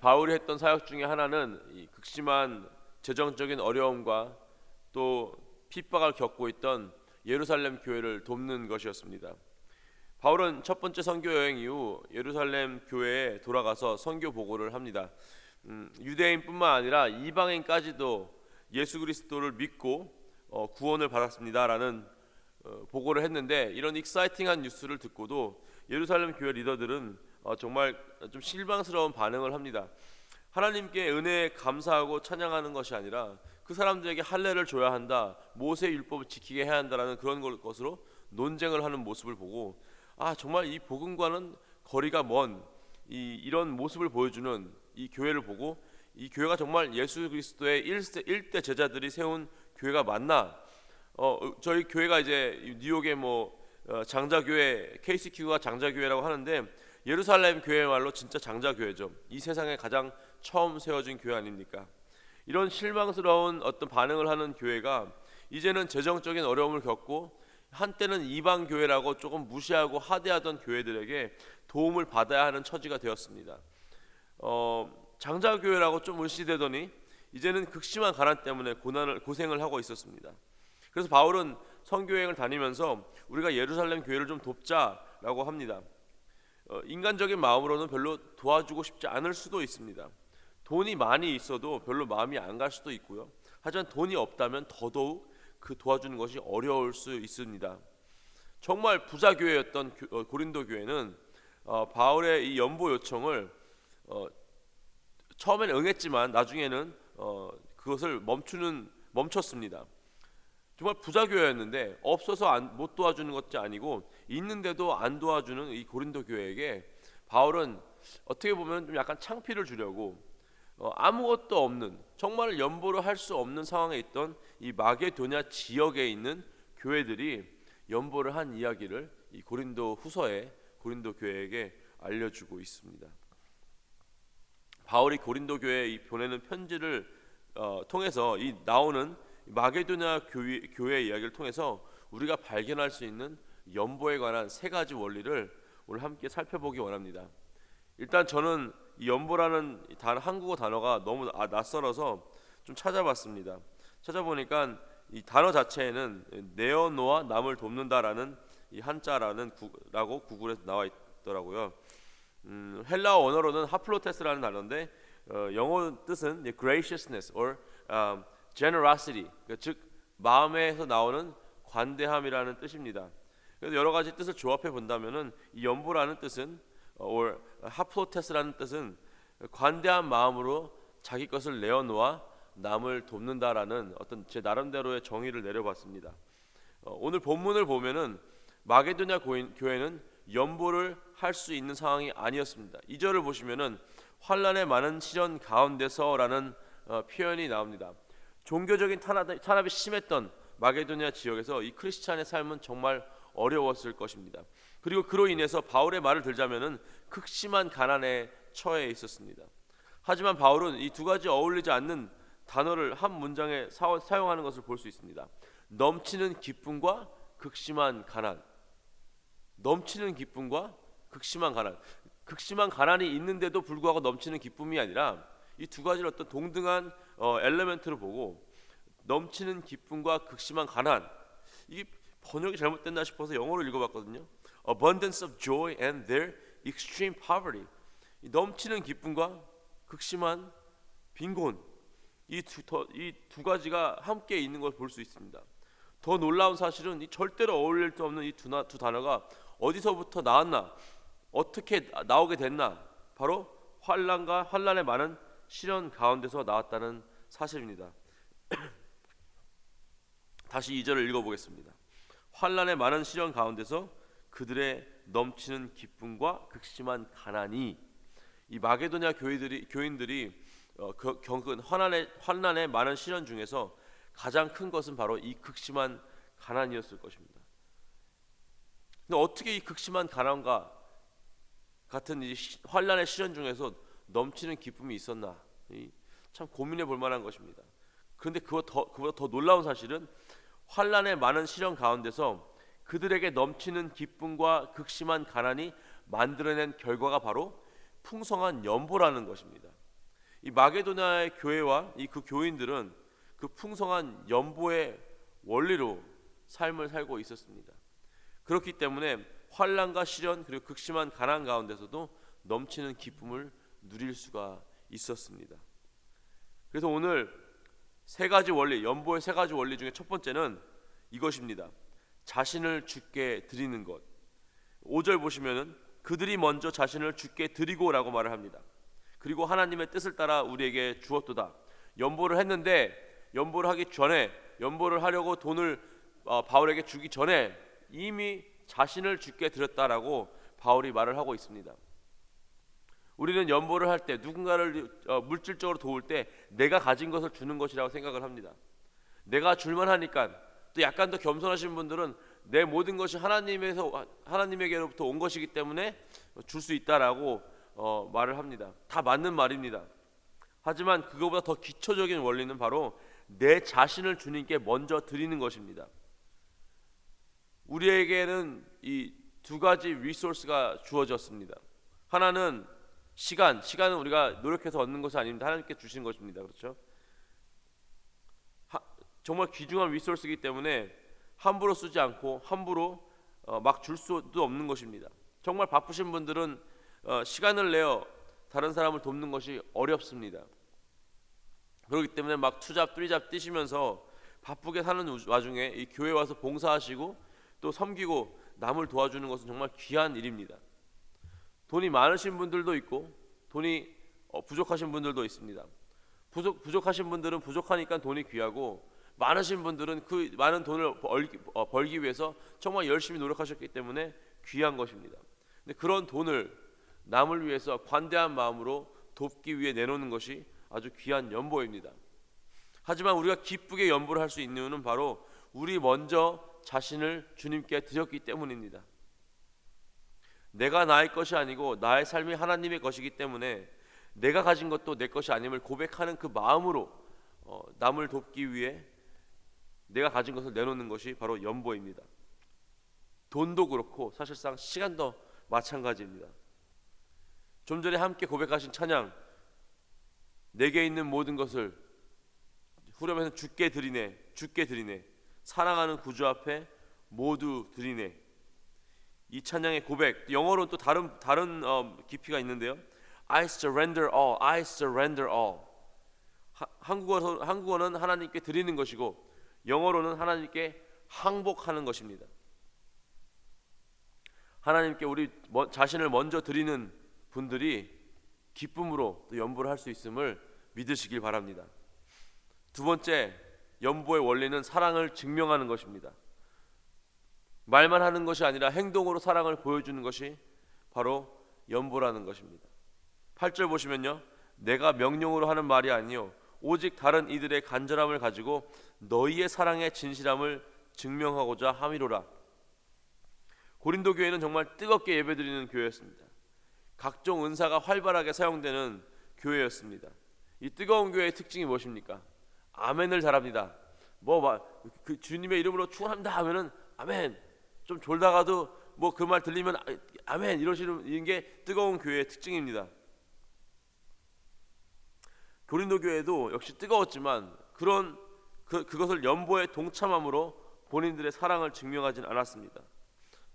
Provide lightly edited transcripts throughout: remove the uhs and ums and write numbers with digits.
바울이 했던 사역 중에 하나는 이 극심한 재정적인 어려움과 또 핍박을 겪고 있던 예루살렘 교회를 돕는 것이었습니다. 바울은 첫 번째 선교 여행 이후 예루살렘 교회에 돌아가서 선교 보고를 합니다. 유대인뿐만 아니라 이방인까지도 예수 그리스도를 믿고 구원을 받았습니다라는 보고를 했는데, 이런 익사이팅한 뉴스를 듣고도 예루살렘 교회 리더들은 정말 좀 실망스러운 반응을 합니다. 하나님께 은혜에 감사하고 찬양하는 것이 아니라 그 사람들에게 할례를 줘야 한다, 모세 율법을 지키게 해야 한다라는 그런 것으로 논쟁을 하는 모습을 보고, 정말 이 복음과는 거리가 먼 이런 모습을 보여주는 이 교회를 보고, 이 교회가 정말 예수 그리스도의 일대 제자들이 세운 교회가 맞나? 저희 교회가 이제 뉴욕의 장자교회, KCQ가 장자교회라고 하는데, 예루살렘 교회말로 진짜 장자교회죠. 이 세상에 가장 처음 세워진 교회 아닙니까? 이런 실망스러운 어떤 반응을 하는 교회가 이제는 재정적인 어려움을 겪고, 한때는 이방 교회라고 조금 무시하고 하대하던 교회들에게 도움을 받아야 하는 처지가 되었습니다. 장자교회라고 좀 물시되더니 이제는 극심한 가난 때문에 고생을 하고 있었습니다. 그래서 바울은 선교여행을 다니면서 우리가 예루살렘 교회를 좀 돕자라고 합니다. 인간적인 마음으로는 별로 도와주고 싶지 않을 수도 있습니다. 돈이 많이 있어도 별로 마음이 안 갈 수도 있고요. 하지만 돈이 없다면 더더욱 그 도와주는 것이 어려울 수 있습니다. 정말 부자 교회였던 고린도 교회는 바울의 이 연보 요청을 처음에는 응했지만 나중에는 그것을 멈췄습니다. 정말 부자 교회였는데 없어서 못 도와주는 것이 아니고 있는데도 안 도와주는 이 고린도 교회에게 바울은 어떻게 보면 좀 약간 창피를 주려고 아무것도 없는, 정말 연보를 할 수 없는 상황에 있던 이 마게도냐 지역에 있는 교회들이 연보를 한 이야기를 이 고린도 후서에 고린도 교회에게 알려주고 있습니다. 바울이 고린도 교회에 보내는 편지를 통해서 나오는 마게도냐 교회 이야기를 통해서 우리가 발견할 수 있는 연보에 관한 세 가지 원리를 오늘 함께 살펴보기 원합니다. 일단 저는 이 연보라는 한국어 단어가 너무 낯설어서 좀 찾아봤습니다. 찾아보니까 이 단어 자체에는 내어놓아 남을 돕는다라는 이 한자라는 라고 구글에서 나와 있더라고요. 헬라어 언어로는 하플로테스라는 단어인데 영어 뜻은 graciousness or generosity, 즉 마음에서 나오는 관대함이라는 뜻입니다. 그래서 여러 가지 뜻을 조합해 본다면은 이 연보라는 뜻은 or 하플로테스라는 뜻은 관대한 마음으로 자기 것을 내어놓아 남을 돕는다라는 어떤 제 나름대로의 정의를 내려봤습니다. 오늘 본문을 보면은 마게도냐 교회는 연보를 할 수 있는 상황이 아니었습니다. 2절을 보시면은 환난의 많은 시련 가운데서라는 표현이 나옵니다. 종교적인 탄압이 심했던 마게도냐 지역에서 이 크리스찬의 삶은 정말 어려웠을 것입니다. 그리고 그로 인해서 바울의 말을 들자면은 극심한 가난에 처해 있었습니다. 하지만 바울은 이 두 가지 어울리지 않는 단어를 한 문장에 사용하는 것을 볼 수 있습니다. 넘치는 기쁨과 극심한 가난. 넘치는 기쁨과 극심한 가난. 극심한 가난이 있는데도 불구하고 넘치는 기쁨이 아니라 이 두 가지를 어떤 동등한 엘레멘트를 보고, 넘치는 기쁨과 극심한 가난, 이게 번역이 잘못됐나 싶어서 영어로 읽어봤거든요. Abundance of joy and their extreme poverty. 이 넘치는 기쁨과 극심한 빈곤, 이 두 가지가 함께 있는 걸 볼 수 있습니다. 더 놀라운 사실은 이 절대로 어울릴 수 없는 이 두 단어가 어디서부터 나왔나, 어떻게 나오게 됐나, 바로 환난의 많은 시련 가운데서 나왔다는 사실입니다. 다시 2절을 읽어보겠습니다. 환난의 많은 시련 가운데서 그들의 넘치는 기쁨과 극심한 가난이, 이 마게도냐 교인들이 겪은 환난의 많은 시련 중에서 가장 큰 것은 바로 이 극심한 가난이었을 것입니다. 근데 어떻게 이 극심한 가난과 같은 이 환난의 시련 중에서 넘치는 기쁨이 있었나, 참 고민해 볼 만한 것입니다. 그런데 그보다 더 놀라운 사실은 환난의 많은 시련 가운데서 그들에게 넘치는 기쁨과 극심한 가난이 만들어낸 결과가 바로 풍성한 연보라는 것입니다. 이 마게도나의 교회와 이 그 교인들은 그 풍성한 연보의 원리로 삶을 살고 있었습니다. 그렇기 때문에 환난과 시련 그리고 극심한 가난 가운데서도 넘치는 기쁨을 누릴 수가 있었습니다. 그래서 오늘 세 가지 원리, 연보의 세 가지 원리 중에 첫 번째는 이것입니다. 자신을 주께 드리는 것. 5절 보시면은 그들이 먼저 자신을 주께 드리고라고 말을 합니다. 그리고 하나님의 뜻을 따라 우리에게 주었도다. 연보를 했는데 연보를 하기 전에, 연보를 하려고 돈을 바울에게 주기 전에 이미 자신을 주께 드렸다라고 바울이 말을 하고 있습니다. 우리는 연보를 할 때 누군가를 물질적으로 도울 때 내가 가진 것을 주는 것이라고 생각을 합니다. 내가 줄만 하니까, 또 약간 더 겸손하신 분들은 내 모든 것이 하나님에게로부터 온 것이기 때문에 줄 수 있다라고 말을 합니다. 다 맞는 말입니다. 하지만 그거보다 더 기초적인 원리는 바로 내 자신을 주님께 먼저 드리는 것입니다. 우리에게는 이 두 가지 리소스가 주어졌습니다. 하나는 시간은 우리가 노력해서 얻는 것이 아닙니다. 하나님께 주신 것입니다. 그렇죠? 정말 귀중한 리소스이기 때문에 함부로 쓰지 않고 함부로 막 줄 수도 없는 것입니다. 정말 바쁘신 분들은 시간을 내어 다른 사람을 돕는 것이 어렵습니다. 그렇기 때문에 막 투잡, 쓰리잡 뛰시면서 바쁘게 사는 와중에 이 교회 와서 봉사하시고 또 섬기고 남을 도와주는 것은 정말 귀한 일입니다. 돈이 많으신 분들도 있고 돈이 부족하신 분들도 있습니다. 부족하신 분들은 부족하니까 돈이 귀하고, 많으신 분들은 그 많은 돈을 벌기 위해서 정말 열심히 노력하셨기 때문에 귀한 것입니다. 근데 그런 돈을 남을 위해서 관대한 마음으로 돕기 위해 내놓는 것이 아주 귀한 연보입니다. 하지만 우리가 기쁘게 연보를 할 수 있는 이유는 바로 우리 먼저 자신을 주님께 드렸기 때문입니다. 내가 나의 것이 아니고 나의 삶이 하나님의 것이기 때문에 내가 가진 것도 내 것이 아님을 고백하는 그 마음으로 남을 돕기 위해 내가 가진 것을 내놓는 것이 바로 연보입니다. 돈도 그렇고 사실상 시간도 마찬가지입니다. 좀 전에 함께 고백하신 찬양, 내게 있는 모든 것을 후렴에서 주께 드리네, 주께 드리네, 사랑하는 구주 앞에 모두 드리네. 이 찬양의 고백, 영어로는 또 다른 깊이가 있는데요. I surrender all, I surrender all. 한국어는 하나님께 드리는 것이고 영어로는 하나님께 항복하는 것입니다. 하나님께 우리 자신을 먼저 드리는 분들이 기쁨으로 또 연보를 할 수 있음을 믿으시길 바랍니다. 두 번째, 연보의 원리는 사랑을 증명하는 것입니다. 말만 하는 것이 아니라 행동으로 사랑을 보여주는 것이 바로 연보라는 것입니다. 8절 보시면요, 내가 명령으로 하는 말이 아니요 오직 다른 이들의 간절함을 가지고 너희의 사랑의 진실함을 증명하고자 함이로라. 고린도 교회는 정말 뜨겁게 예배드리는 교회였습니다. 각종 은사가 활발하게 사용되는 교회였습니다. 이 뜨거운 교회의 특징이 무엇입니까? 아멘을 잘합니다. 그 주님의 이름으로 축원합니다 하면은 아멘. 좀 졸다가도 뭐 그 말 들리면 아멘 이러시는 게 뜨거운 교회의 특징입니다. 고린도 교회도 역시 뜨거웠지만 그것을 연보에 동참함으로 본인들의 사랑을 증명하진 않았습니다.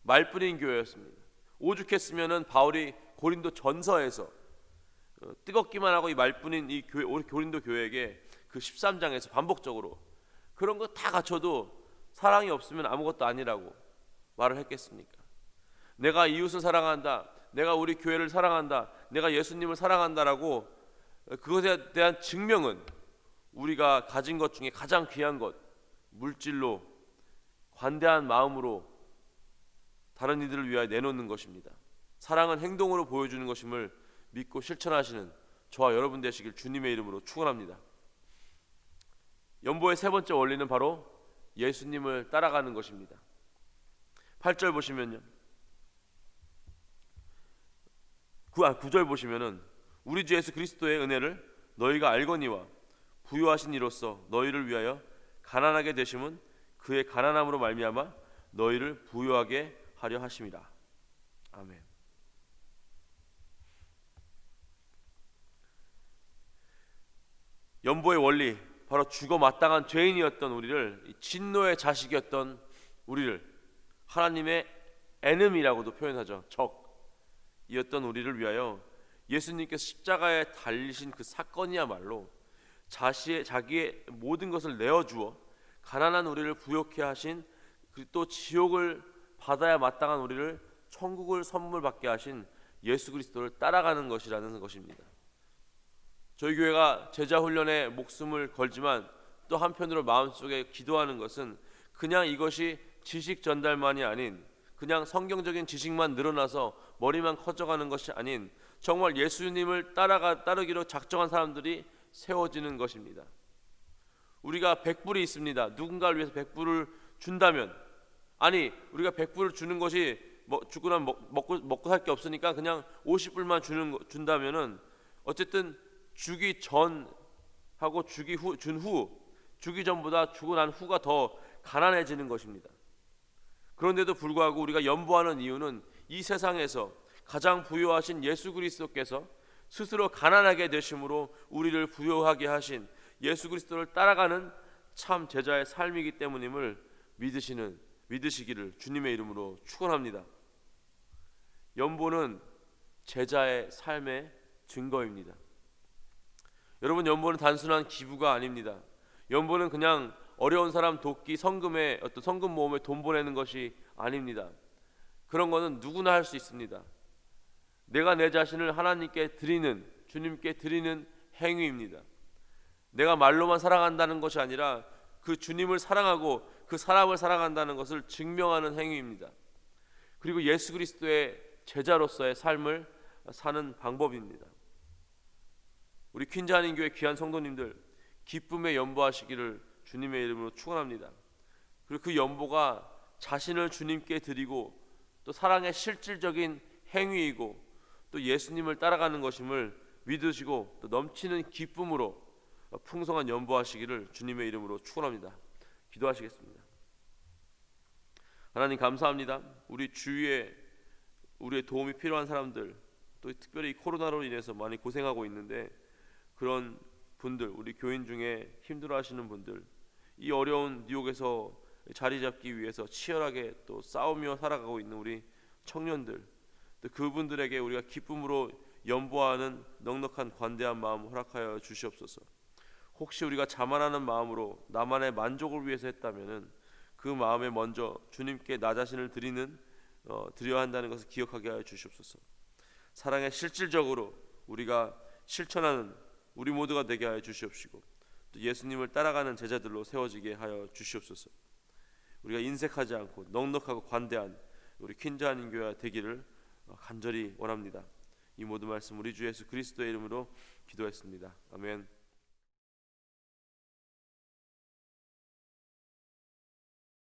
말뿐인 교회였습니다. 오죽했으면은 바울이 고린도 전서에서 뜨겁기만 하고 이 말뿐인 이 교회, 고린도 교회에게 그 13장에서 반복적으로 그런 거 다 갖춰도 사랑이 없으면 아무것도 아니라고 말을 했겠습니까? 내가 이웃을 사랑한다, 내가 우리 교회를 사랑한다, 내가 예수님을 사랑한다라고 그것에 대한 증명은 우리가 가진 것 중에 가장 귀한 것, 물질로 관대한 마음으로 다른 이들을 위하여 내놓는 것입니다. 사랑은 행동으로 보여주는 것임을 믿고 실천하시는 저와 여러분 되시길 주님의 이름으로 축원합니다. 연보의 세 번째 원리는 바로 예수님을 따라가는 것입니다. 8절 보시면요, 9절 보시면은 우리 주 예수 그리스도의 은혜를 너희가 알거니와 부요하신 이로써 너희를 위하여 가난하게 되심은 그의 가난함으로 말미암아 너희를 부요하게 하려 하심이라. 아멘. 연보의 원리, 바로 죽어 마땅한 죄인이었던 우리를, 진노의 자식이었던 우리를, 하나님의 에nemy라고도 표현하죠. 적이었던 우리를 위하여 예수님께서 십자가에 달리신 그 사건이야말로 자기의 모든 것을 내어주어 가난한 우리를 부욕해 하신, 또 지옥을 받아야 마땅한 우리를 천국을 선물 받게 하신 예수 그리스도를 따라가는 것이라는 것입니다. 저희 교회가 제자 훈련에 목숨을 걸지만 또 한편으로 마음속에 기도하는 것은 그냥 이것이 지식 전달만이 아닌, 그냥 성경적인 지식만 늘어나서 머리만 커져가는 것이 아닌, 정말 예수님을 따르기로 작정한 사람들이 세워지는 것입니다. 우리가 100불이 있습니다. 누군가를 위해서 100불을 준다면, 아니 우리가 100불을 주는 것이 죽고 나면 먹고 살 게 없으니까 그냥 50불만 준다면은 어쨌든 주기 전하고 준 후, 주기 전보다 주고 난 후가 더 가난해지는 것입니다. 그런데도 불구하고 우리가 연보하는 이유는 이 세상에서 가장 부유하신 예수 그리스도께서 스스로 가난하게 되심으로 우리를 부유하게 하신 예수 그리스도를 따라가는 참 제자의 삶이기 때문임을 믿으시기를 주님의 이름으로 축원합니다. 연보는 제자의 삶의 증거입니다. 여러분, 연보는 단순한 기부가 아닙니다. 연보는 그냥 어려운 사람 돕기, 성금에 어떤 성금 모험에 돈 보내는 것이 아닙니다. 그런 거는 누구나 할 수 있습니다. 내가 내 자신을 하나님께 드리는, 주님께 드리는 행위입니다. 내가 말로만 사랑한다는 것이 아니라 그 주님을 사랑하고 그 사람을 사랑한다는 것을 증명하는 행위입니다. 그리고 예수 그리스도의 제자로서의 삶을 사는 방법입니다. 우리 퀸즈 한인교회 귀한 성도님들, 기쁨에 연보하시기를 주님의 이름으로 축원합니다. 그리고 그 연보가 자신을 주님께 드리고 또 사랑의 실질적인 행위이고 또 예수님을 따라가는 것임을 믿으시고 또 넘치는 기쁨으로 풍성한 연보하시기를 주님의 이름으로 축원합니다. 기도하시겠습니다. 하나님 감사합니다. 우리 주위에 우리의 도움이 필요한 사람들, 또 특별히 코로나로 인해서 많이 고생하고 있는데 그런 분들, 우리 교인 중에 힘들어하시는 분들, 이 어려운 뉴욕에서 자리 잡기 위해서 치열하게 또 싸우며 살아가고 있는 우리 청년들, 또 그분들에게 우리가 기쁨으로 연보하는 넉넉한 관대한 마음 허락하여 주시옵소서. 혹시 우리가 자만하는 마음으로 나만의 만족을 위해서 했다면은 그 마음에 먼저 주님께 나 자신을 드려야 한다는 것을 기억하게 하여 주시옵소서. 사랑에 실질적으로 우리가 실천하는 우리 모두가 되게 하여 주시옵시고 또 예수님을 따라가는 제자들로 세워지게 하여 주시옵소서. 우리가 인색하지 않고 넉넉하고 관대한 우리 퀸즈 한인교회가 되기를 간절히 원합니다. 이 모든 말씀 우리 주 예수 그리스도의 이름으로 기도했습니다. 아멘.